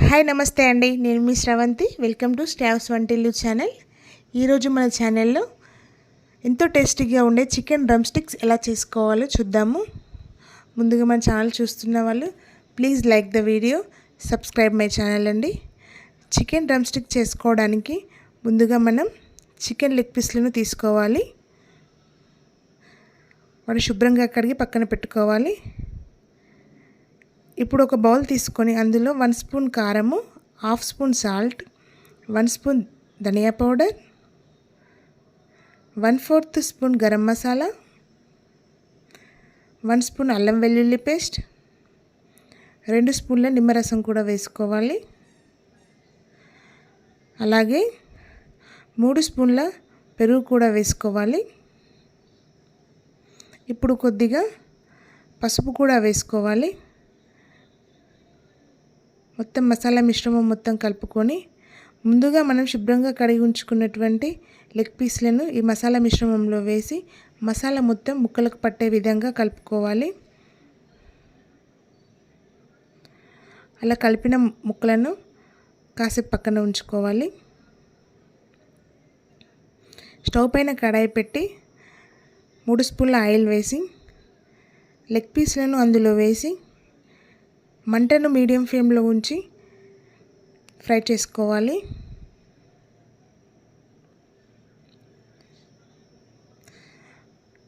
Hi నమస్తే అండి, నేను మీ శ్రవంతి. వెల్కమ్ టు స్టావ్స్ వంటిల్లు ఛానల్. ఈరోజు మన ఛానల్లో ఎంతో టేస్టీగా ఉండే చికెన్ డ్రమ్ స్టిక్స్ ఎలా చేసుకోవాలో చూద్దాము. ముందుగా మన ఛానల్ చూస్తున్న వాళ్ళు please like the video, subscribe my channel అండి. చికెన్ డ్రమ్ స్టిక్ చేసుకోవడానికి ముందుగా మనం చికెన్ లెగ్ పీస్లను తీసుకోవాలి. వాటిని శుభ్రంగా కడిగి పక్కన పెట్టుకోవాలి. ఇప్పుడు ఒక బౌల్ తీసుకొని అందులో 1 స్పూన్ కారము, 1/2 స్పూన్ సాల్ట్, 1 స్పూన్ ధనియా powder, 1/4 spoon garam masala, 1 spoon అల్లం వెల్లుల్లి పేస్ట్, 2 స్పూన్ల నిమ్మరసం కూడా వేసుకోవాలి. అలాగే 3 స్పూన్ల పెరుగు కూడా వేసుకోవాలి. ఇప్పుడు కొద్దిగా పసుపు కూడా వేసుకోవాలి. మొత్తం మసాలా మిశ్రమం మొత్తం కలుపుకొని ముందుగా మనం శుభ్రంగా కడిగి ఉంచుకున్నటువంటి లెగ్ పీస్లను ఈ మసాలా మిశ్రమంలో వేసి మసాలా మొత్తం ముక్కలకు పట్టే విధంగా కలుపుకోవాలి. అలా కలిపిన ముక్కలను కాసేపు పక్కన ఉంచుకోవాలి. స్టవ్ పైన కడాయి పెట్టి 3 స్పూన్ల ఆయిల్ వేసి లెగ్ పీస్లను అందులో వేసి మంటను మీడియం ఫ్లేమ్లో ఉంచి ఫ్రై చేసుకోవాలి.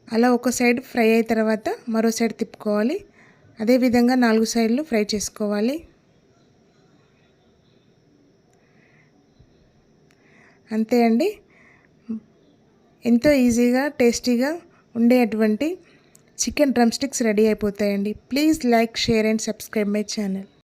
అలా ఒక సైడ్ ఫ్రై అయిన తర్వాత మరో సైడ్ తిప్పుకోవాలి. అదేవిధంగా 4 సైడ్లు ఫ్రై చేసుకోవాలి. అంతే అండి, ఎంతో ఈజీగా టేస్టీగా ఉండేటువంటి చికెన్ డ్రమ్ స్టిక్స్ రెడీ అయిపోతాయండి. Please like, share and subscribe my channel.